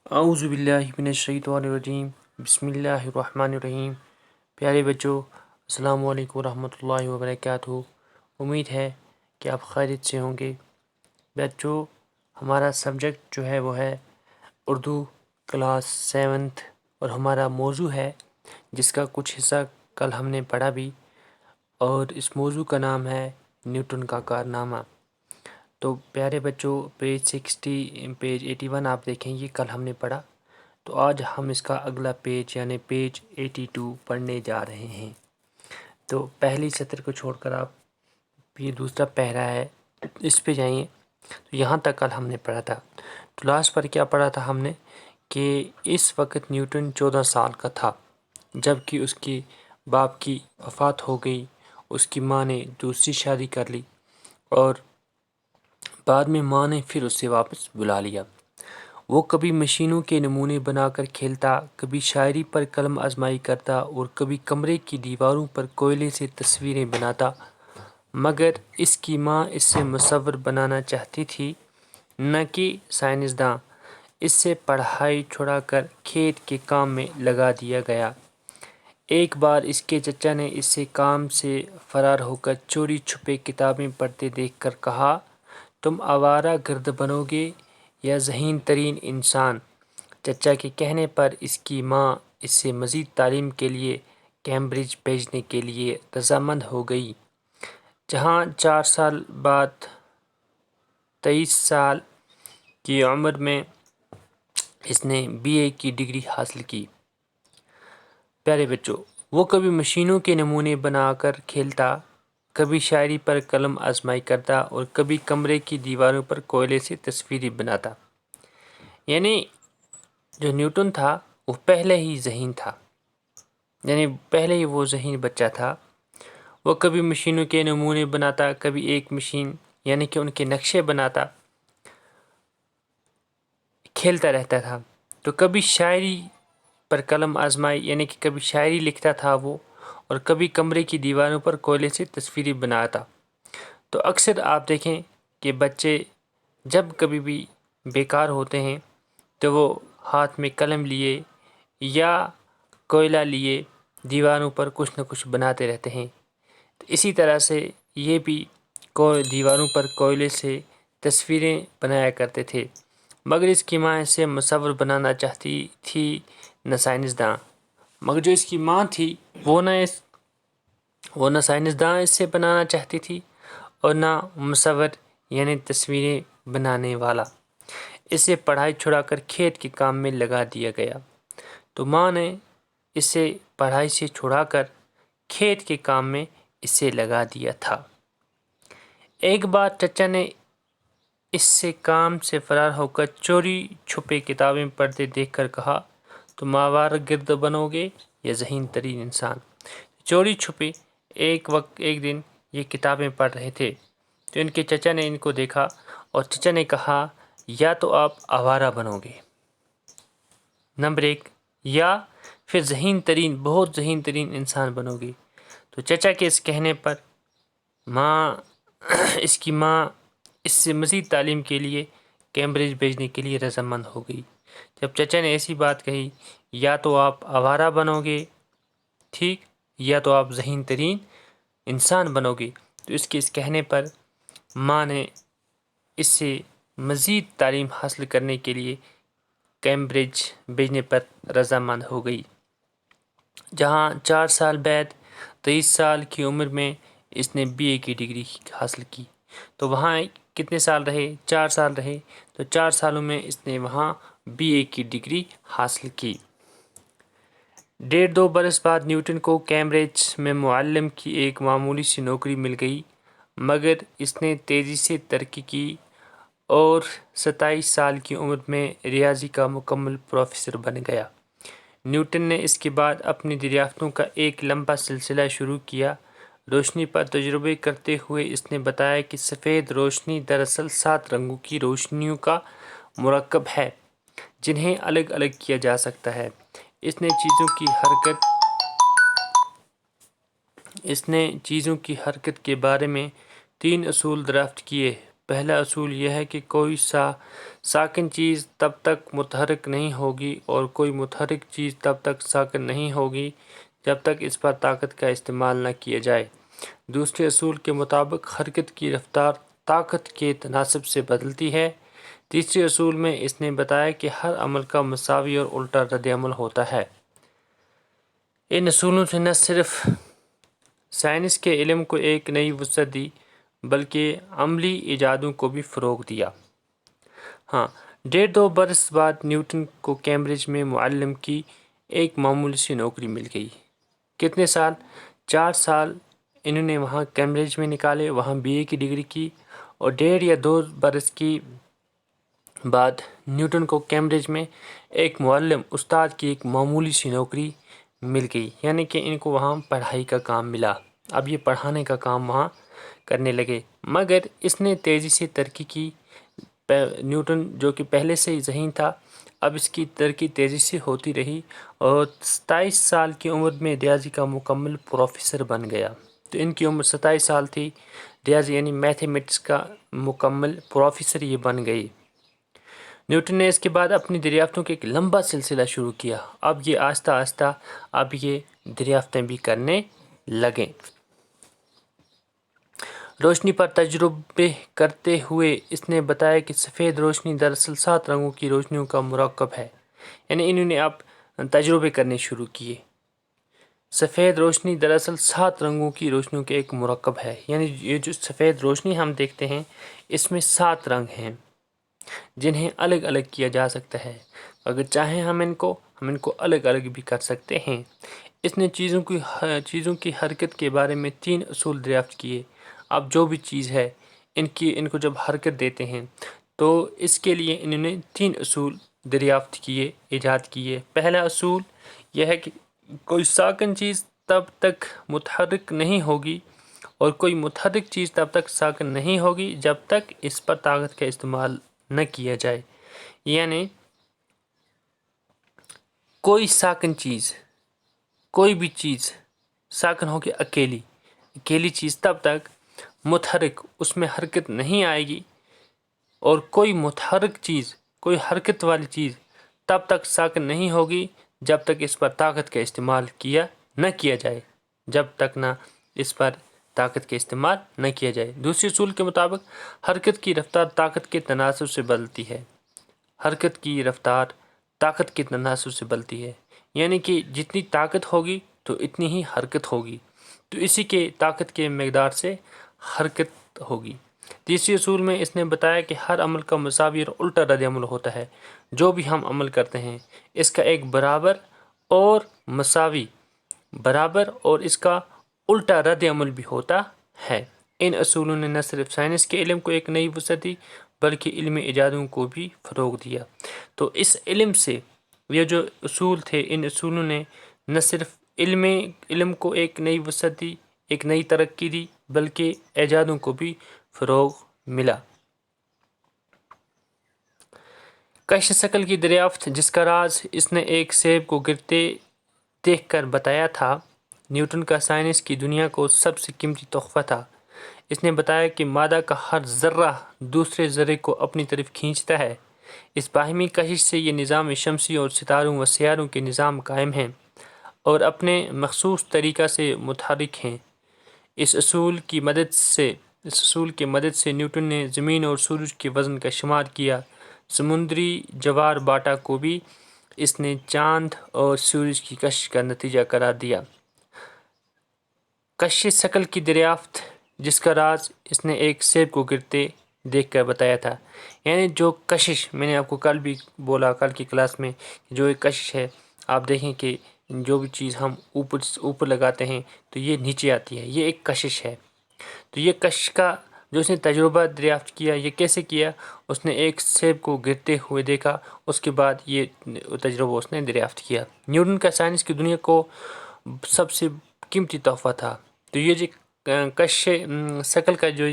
اعوذ باللہ من الشیطان الرجیم، بسم اللہ الرحمن الرحیم۔ پیارے بچوں، السلام علیکم ورحمۃ اللہ وبرکاتہ۔ امید ہے کہ آپ خیریت سے ہوں گے۔ بچوں، ہمارا سبجیکٹ جو ہے وہ ہے اردو کلاس 7، اور ہمارا موضوع ہے جس کا کچھ حصہ کل ہم نے پڑھا بھی، اور اس موضوع کا نام ہے نیوٹن کا کارنامہ۔ تو پیارے بچوں، پیج 81 آپ دیکھیں گے، کل ہم نے پڑھا۔ تو آج ہم اس کا اگلا پیج یعنی پیج 82 پڑھنے جا رہے ہیں۔ تو پہلی سطر کو چھوڑ کر آپ یہ دوسرا پیرا ہے اس پہ جائیں۔ تو یہاں تک کل ہم نے پڑھا تھا۔ تو لاسٹ پر کیا پڑھا تھا ہم نے کہ اس وقت نیوٹن 14 سال کا تھا جب کہ اس کے باپ کی وفات ہو گئی۔ اس کی ماں نے دوسری شادی کر لی اور بعد میں ماں نے پھر اسے واپس بلا لیا۔ وہ کبھی مشینوں کے نمونے بنا کر کھیلتا، کبھی شاعری پر قلم آزمائی کرتا اور کبھی کمرے کی دیواروں پر کوئلے سے تصویریں بناتا، مگر اس کی ماں اس سے مصور بنانا چاہتی تھی، نہ کہ سائنسداں۔ اس سے پڑھائی چھڑا کر کھیت کے کام میں لگا دیا گیا۔ ایک بار اس کے چچا نے اسے کام سے فرار ہو کر چوری چھپے کتابیں پڑھتے دیکھ کر کہا، تم آوارہ گرد بنو گے یا ذہین ترین انسان؟ چچا کے کہنے پر اس کی ماں اس سے مزید تعلیم کے لیے کیمبرج بھیجنے کے لیے رضامند ہو گئی، جہاں 4 سال بعد 23 سال کی عمر میں اس نے BA کی ڈگری حاصل کی۔ پیارے بچوں، وہ کبھی مشینوں کے نمونے بنا کر کھیلتا، کبھی شاعری پر قلم آزمائی کرتا اور کبھی کمرے کی دیواروں پر کوئلے سے تصویریں بناتا۔ یعنی جو نیوٹن تھا وہ پہلے ہی ذہین تھا، یعنی پہلے ہی وہ ذہین بچہ تھا۔ وہ کبھی مشینوں کے نمونے بناتا، کبھی ایک مشین یعنی کہ ان کے نقشے بناتا، کھیلتا رہتا تھا۔ تو کبھی شاعری پر قلم آزمائی یعنی کہ کبھی شاعری لکھتا تھا وہ، اور کبھی کمرے کی دیواروں پر کوئلے سے تصویریں بناتا۔ تو اکثر آپ دیکھیں کہ بچے جب کبھی بھی بیکار ہوتے ہیں تو وہ ہاتھ میں قلم لیے یا کوئلہ لیے دیواروں پر کچھ نہ کچھ بناتے رہتے ہیں۔ تو اسی طرح سے یہ بھی دیواروں پر کوئلے سے تصویریں بنایا کرتے تھے، مگر اس کی ماں اسے مصور بنانا چاہتی تھی، نہ سائنسداں۔ مگر جو اس کی ماں تھی وہ نہ سائنسداں اس سے بنانا چاہتی تھی اور نہ مصور یعنی تصویریں بنانے والا۔ اسے پڑھائی چھڑا کر کھیت کے کام میں لگا دیا گیا۔ تو ماں نے اسے پڑھائی سے چھڑا کر کھیت کے کام میں اسے لگا دیا تھا۔ ایک بار چچا نے اس سے کام سے فرار ہو کر چوری چھپے کتابیں پڑھتے دیکھ کر کہا، تم آوارہ گرد بنو گے یا ذہین ترین انسان؟ چوری چھپے ایک دن یہ کتابیں پڑھ رہے تھے تو ان کے چچا نے ان کو دیکھا اور چچا نے کہا، یا تو آپ آوارہ بنو گے، نمبر 1، یا پھر بہت ذہین ترین انسان بنو گے۔ تو چچا کے اس کہنے پر اس کی ماں اس سے مزید تعلیم کے لیے کیمبرج بھیجنے کے لیے رضامند ہو گئی۔ جب چچا نے ایسی بات کہی، یا تو آپ آوارہ بنو گے، ٹھیک، یا تو آپ ذہین ترین انسان بنو گے، تو اس کے اس کہنے پر ماں نے اس سے مزید تعلیم حاصل کرنے کے لیے کیمبرج بھیجنے پر رضامند ہو گئی، جہاں 4 سال بعد 23 سال کی عمر میں اس نے BA کی ڈگری حاصل کی۔ تو وہاں کتنے سال رہے؟ 4 سال رہے۔ تو 4 سالوں میں اس نے وہاں BA کی ڈگری حاصل کی۔ 1.5-2 برس بعد نیوٹن کو کیمبرج میں معلم کی ایک معمولی سی نوکری مل گئی، مگر اس نے تیزی سے ترقی کی اور 27 سال کی عمر میں ریاضی کا مکمل پروفیسر بن گیا۔ نیوٹن نے اس کے بعد اپنی دریافتوں کا ایک لمبا سلسلہ شروع کیا۔ روشنی پر تجربے کرتے ہوئے اس نے بتایا کہ سفید روشنی دراصل 7 رنگوں کی روشنیوں کا مرکب ہے جنہیں الگ الگ کیا جا سکتا ہے۔ اس نے چیزوں کی حرکت کے بارے میں 3 اصول دریافت کیے۔ پہلا اصول یہ ہے کہ کوئی ساکن چیز تب تک متحرک نہیں ہوگی اور کوئی متحرک چیز تب تک ساکن نہیں ہوگی جب تک اس پر طاقت کا استعمال نہ کیا جائے۔ دوسرے اصول کے مطابق حرکت کی رفتار طاقت کے تناسب سے بدلتی ہے۔ تیسرے اصول میں اس نے بتایا کہ ہر عمل کا مساوی اور الٹا رد عمل ہوتا ہے۔ ان اصولوں سے نہ صرف سائنس کے علم کو ایک نئی وسعت دی بلکہ عملی ایجادوں کو بھی فروغ دیا۔ 1.5 برس بعد نیوٹن کو کیمبرج میں معلم کی ایک معمولی سی نوکری مل گئی۔ کتنے سال؟ 4 سال انہوں نے وہاں کیمبرج میں نکالے، وہاں BA کی ڈگری کی، اور 1.5 یا 2 برس کی بعد نیوٹن کو کیمبرج میں ایک معلم استاد کی ایک معمولی سی نوکری مل گئی، یعنی کہ ان کو وہاں پڑھائی کا کام ملا۔ اب یہ پڑھانے کا کام وہاں کرنے لگے، مگر اس نے تیزی سے ترقی کی۔ نیوٹن جو کہ پہلے سے ہی ذہین تھا، اب اس کی ترقی تیزی سے ہوتی رہی اور 27 سال کی عمر میں ریاضی کا مکمل پروفیسر بن گیا۔ تو ان کی عمر 27 سال تھی، ریاضی یعنی میتھمیٹکس کا مکمل پروفیسر یہ بن گئی۔ نیوٹن نے اس کے بعد اپنی دریافتوں کا ایک لمبا سلسلہ شروع کیا۔ اب یہ آہستہ آہستہ یہ دریافتیں بھی کرنے لگیں۔ روشنی پر تجربے کرتے ہوئے اس نے بتایا کہ سفید روشنی دراصل 7 رنگوں کی روشنیوں کا مرکب ہے، یعنی انہوں نے اب تجربے کرنے شروع کیے۔ سفید روشنی دراصل 7 رنگوں کی روشنیوں کے ایک مرکب ہے، یعنی یہ جو سفید روشنی ہم دیکھتے ہیں اس میں 7 رنگ ہیں جنہیں الگ الگ کیا جا سکتا ہے۔ اگر چاہیں ہم ان کو الگ الگ بھی کر سکتے ہیں۔ اس نے چیزوں کی حرکت کے بارے میں 3 اصول دریافت کیے۔ اب جو بھی چیز ہے ان کو جب حرکت دیتے ہیں تو اس کے لیے انہوں نے 3 اصول دریافت کیے، ایجاد کیے۔ پہلا اصول یہ ہے کہ کوئی ساکن چیز تب تک متحرک نہیں ہوگی اور کوئی متحرک چیز تب تک ساکن نہیں ہوگی جب تک اس پر طاقت کا استعمال نہ کیا جائے۔ یعنی کوئی ساکن چیز، کوئی بھی چیز ساکن ہوگی اکیلی چیز تب تک متحرک اس میں حرکت نہیں آئے گی، اور کوئی متحرک چیز، کوئی حرکت والی چیز تب تک ساکن نہیں ہوگی جب تک اس پر طاقت کا استعمال نہ کیا جائے، دوسرے اصول کے مطابق حرکت کی رفتار طاقت کے تناسب سے بدلتی ہے۔ حرکت کی رفتار طاقت کے تناسب سے بدلتی ہے، یعنی کہ جتنی طاقت ہوگی تو اتنی ہی حرکت ہوگی، تو اسی کے طاقت کے مقدار سے حرکت ہوگی۔ تیسری اصول میں اس نے بتایا کہ ہر عمل کا مساوی اور الٹا رد عمل ہوتا ہے۔ جو بھی ہم عمل کرتے ہیں اس کا ایک برابر اور مساوی، برابر اور اس کا الٹا رد عمل بھی ہوتا ہے۔ ان اصولوں نے نہ صرف سائنس کے علم کو ایک نئی وسعت دی بلکہ علمی ایجادوں کو بھی فروغ دیا۔ تو اس علم سے یہ جو اصول تھے، ان اصولوں نے نہ صرف علم کو ایک نئی وسعت دی، ایک نئی ترقی دی، بلکہ ایجادوں کو بھی فروغ ملا۔ کش شکل کی دریافت، جس کا راز اس نے ایک سیب کو گرتے دیکھ کر بتایا تھا، نیوٹن کا سائنس کی دنیا کو سب سے قیمتی تحفہ تھا۔ اس نے بتایا کہ مادہ کا ہر ذرہ دوسرے ذرے کو اپنی طرف کھینچتا ہے۔ اس باہمی کشش سے یہ نظام شمسی اور ستاروں و سیاروں کے نظام قائم ہیں اور اپنے مخصوص طریقہ سے متحرک ہیں۔ اس اصول کی مدد سے نیوٹن نے زمین اور سورج کے وزن کا شمار کیا۔ سمندری جوار باٹا کو بھی اس نے چاند اور سورج کی کشش کا نتیجہ قرار دیا۔ کش شکل کی دریافت، جس کا راز اس نے ایک سیب کو گرتے دیکھ کر بتایا تھا، یعنی جو کشش میں نے آپ کو کل بھی بولا، کل کی کلاس میں، جو ایک کشش ہے، آپ دیکھیں کہ جو بھی چیز ہم اوپر لگاتے ہیں تو یہ نیچے آتی ہے، یہ ایک کشش ہے۔ تو یہ کشش کا جو اس نے تجربہ دریافت کیا، یہ کیسے کیا؟ اس نے ایک سیب کو گرتے ہوئے دیکھا، اس کے بعد یہ تجربہ اس نے دریافت کیا۔ نیوٹن کا سائنس کی دنیا کو سب سے قیمتی تحفہ تھا۔ تو یہ جو کش شکل کا جو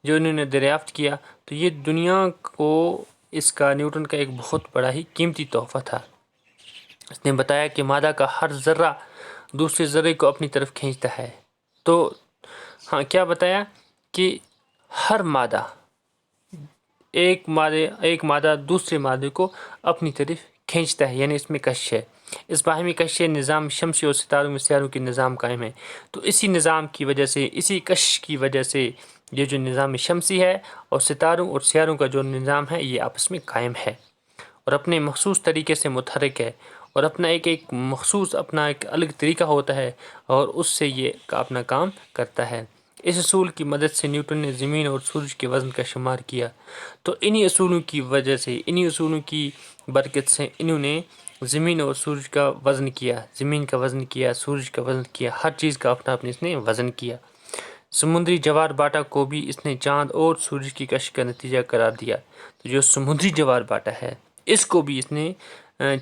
انہوں نے دریافت کیا، تو یہ دنیا کو اس کا نیوٹن کا ایک بہت بڑا ہی قیمتی تحفہ تھا۔ اس نے بتایا کہ مادہ کا ہر ذرہ دوسرے ذرے کو اپنی طرف کھینچتا ہے۔ تو کیا بتایا کہ ہر مادہ ایک مادہ دوسرے مادے کو اپنی طرف کھینچتا ہے، یعنی اس میں کشش ہے۔ اس باہمی کشش نظام شمسی اور ستاروں میں سیاروں کے نظام قائم ہے۔ تو اسی نظام کی وجہ سے، اسی کشش کی وجہ سے یہ جو نظام شمسی ہے اور ستاروں اور سیاروں کا جو نظام ہے یہ آپس میں قائم ہے اور اپنے مخصوص طریقے سے متحرک ہے، اور اپنا ایک مخصوص اپنا ایک الگ طریقہ ہوتا ہے، اور اس سے یہ اپنا کام کرتا ہے۔ اس اصول کی مدد سے نیوٹن نے زمین اور سورج کے وزن کا شمار کیا۔ تو انہی اصولوں کی وجہ سے، انہی اصولوں کی برکت سے انہوں نے زمین اور سورج کا وزن کیا، زمین کا وزن کیا، سورج کا وزن کیا، ہر چیز کا اپنا اس نے وزن کیا۔ سمندری جوار باٹا کو بھی اس نے چاند اور سورج کی کشش کا نتیجہ قرار دیا۔ تو جو سمندری جوار باٹا ہے اس کو بھی اس نے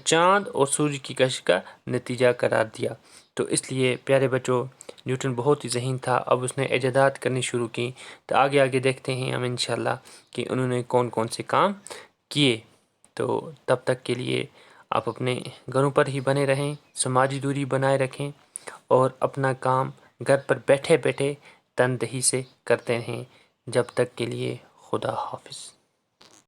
چاند اور سورج کی کشش کا نتیجہ قرار دیا۔ تو اس لیے پیارے بچوں، نیوٹن بہت ہی ذہین تھا۔ اب اس نے ایجادات کرنی شروع کی، تو آگے دیکھتے ہیں ہم انشاءاللہ کہ انہوں نے کون کون سے کام کیے۔ تو تب تک کے لیے آپ اپنے گھروں پر ہی بنے رہیں، سماجی دوری بنائے رکھیں، اور اپنا کام گھر پر بیٹھے بیٹھے تندہی سے کرتے رہیں۔ جب تک کے لیے خدا حافظ۔